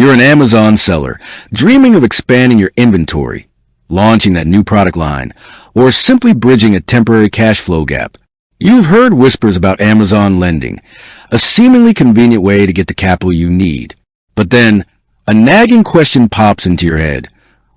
You're an Amazon seller, dreaming of expanding your inventory, launching that new product line, or simply bridging a temporary cash flow gap. You've heard whispers about Amazon lending, a seemingly convenient way to get the capital you need. But then, a nagging question pops into your head,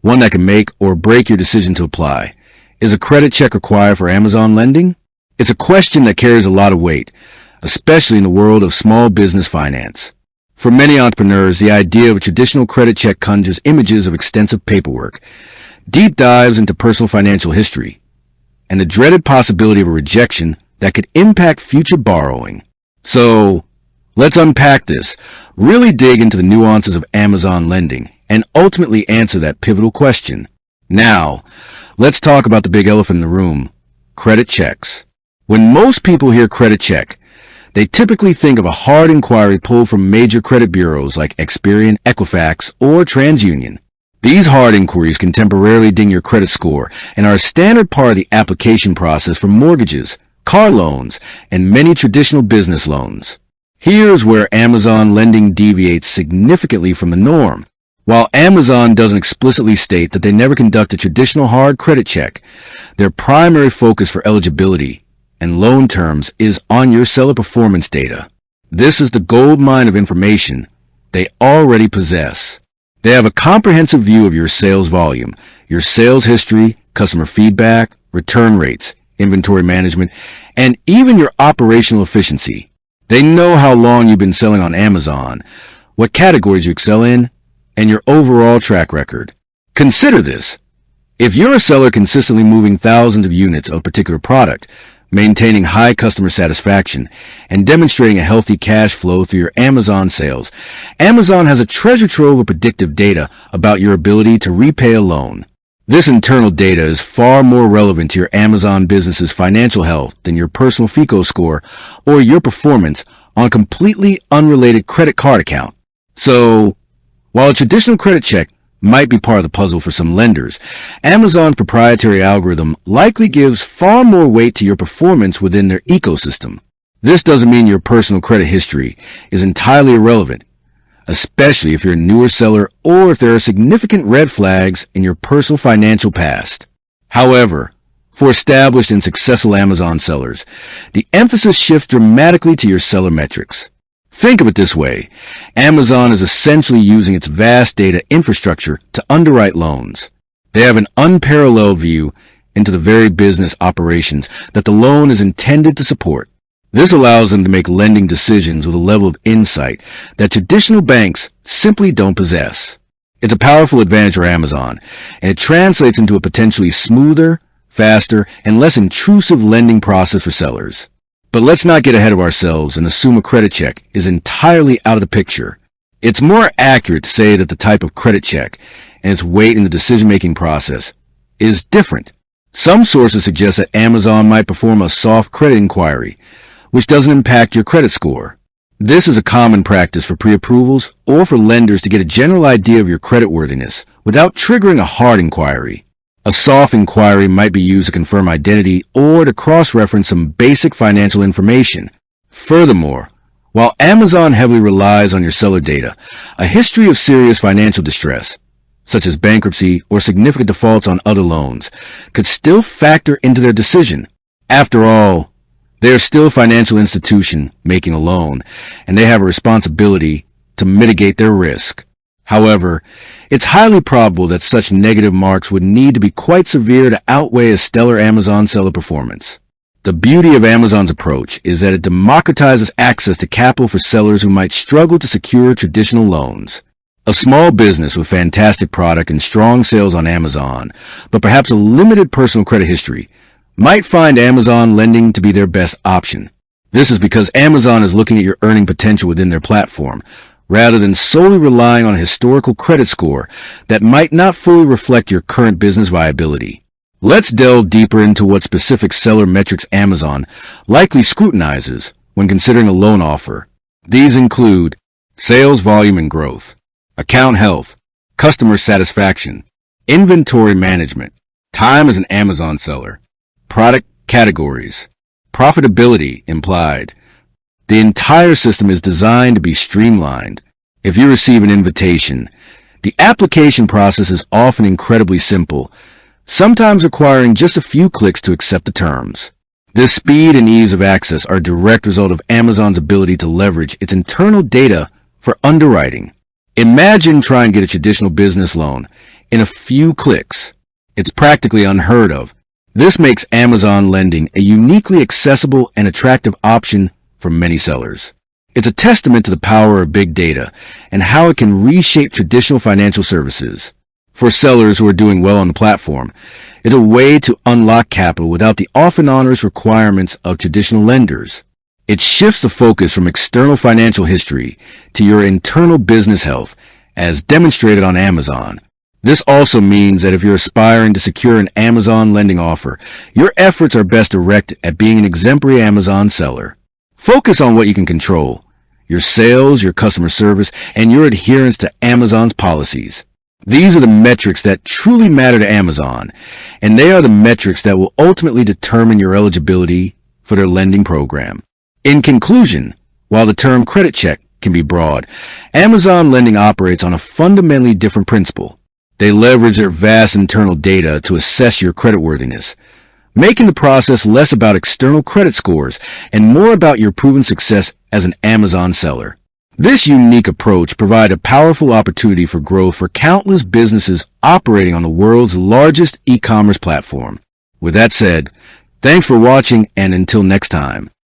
one that can make or break your decision to apply. Is a credit check required for Amazon lending? It's a question that carries a lot of weight, especially in the world of small business finance. For many entrepreneurs, the idea of a traditional credit check conjures images of extensive paperwork, deep dives into personal financial history, and the dreaded possibility of a rejection that could impact future borrowing. So, let's unpack this, really dig into the nuances of Amazon lending, and ultimately answer that pivotal question. Now, let's talk about the big elephant in the room, credit checks. When most people hear credit check, they typically think of a hard inquiry pulled from major credit bureaus like Experian, Equifax, or TransUnion. These hard inquiries can temporarily ding your credit score and are a standard part of the application process for mortgages, car loans, and many traditional business loans. Here's where Amazon lending deviates significantly from the norm. While Amazon doesn't explicitly state that they never conduct a traditional hard credit check, their primary focus for eligibility and loan terms is on your seller performance data. This is the gold mine of information they already possess. They have a comprehensive view of your sales volume, your sales history, customer feedback, return rates, inventory management, and even your operational efficiency. They know how long you've been selling on Amazon, what categories you excel in, and your overall track record. Consider this. If you're a seller consistently moving thousands of units of a particular product, maintaining high customer satisfaction, and demonstrating a healthy cash flow through your Amazon sales, Amazon has a treasure trove of predictive data about your ability to repay a loan. This internal data is far more relevant to your Amazon business's financial health than your personal FICO score or your performance on a completely unrelated credit card account. So, while a traditional credit check might be part of the puzzle for some lenders, Amazon's proprietary algorithm likely gives far more weight to your performance within their ecosystem. This doesn't mean your personal credit history is entirely irrelevant, especially if you're a newer seller or if there are significant red flags in your personal financial past. However, for established and successful Amazon sellers, the emphasis shifts dramatically to your seller metrics. Think of it this way. Amazon is essentially using its vast data infrastructure to underwrite loans. They have an unparalleled view into the very business operations that the loan is intended to support. This allows them to make lending decisions with a level of insight that traditional banks simply don't possess. It's a powerful advantage for Amazon, and it translates into a potentially smoother, faster, and less intrusive lending process for sellers. But let's not get ahead of ourselves and assume a credit check is entirely out of the picture. It's more accurate to say that the type of credit check and its weight in the decision-making process is different. Some sources suggest that Amazon might perform a soft credit inquiry, which doesn't impact your credit score. This is a common practice for pre-approvals or for lenders to get a general idea of your creditworthiness without triggering a hard inquiry. A soft inquiry might be used to confirm identity or to cross-reference some basic financial information. Furthermore, while Amazon heavily relies on your seller data, a history of serious financial distress, such as bankruptcy or significant defaults on other loans, could still factor into their decision. After all, they are still a financial institution making a loan, and they have a responsibility to mitigate their risk. However, it's highly probable that such negative marks would need to be quite severe to outweigh a stellar Amazon seller performance. The beauty of Amazon's approach is that it democratizes access to capital for sellers who might struggle to secure traditional loans. A small business with fantastic product and strong sales on Amazon, but perhaps a limited personal credit history, might find Amazon lending to be their best option. This is because Amazon is looking at your earning potential within their platform, rather than solely relying on a historical credit score that might not fully reflect your current business viability. Let's delve deeper into what specific seller metrics Amazon likely scrutinizes when considering a loan offer. These include sales volume and growth, account health, customer satisfaction, inventory management, time as an Amazon seller, product categories, profitability implied. The entire system is designed to be streamlined, If you receive an invitation, the application process is often incredibly simple, sometimes requiring just a few clicks to accept the terms. This speed and ease of access are a direct result of Amazon's ability to leverage its internal data for underwriting. Imagine trying to get a traditional business loan in a few clicks. It's practically unheard of. This makes Amazon lending a uniquely accessible and attractive option for many sellers. It's a testament to the power of big data and how it can reshape traditional financial services. For sellers who are doing well on the platform, it's a way to unlock capital without the often onerous requirements of traditional lenders. It shifts the focus from external financial history to your internal business health, as demonstrated on Amazon. This also means that if you're aspiring to secure an Amazon lending offer, your efforts are best directed at being an exemplary Amazon seller. Focus on what you can control: your sales, your customer service, and your adherence to Amazon's policies. These are the metrics that truly matter to Amazon, and they are the metrics that will ultimately determine your eligibility for their lending program. In conclusion, while the term credit check can be broad, Amazon lending operates on a fundamentally different principle. They leverage their vast internal data to assess your creditworthiness, making the process less about external credit scores and more about your proven success as an Amazon seller. This unique approach provides a powerful opportunity for growth for countless businesses operating on the world's largest e-commerce platform. With that said, thanks for watching, and until next time.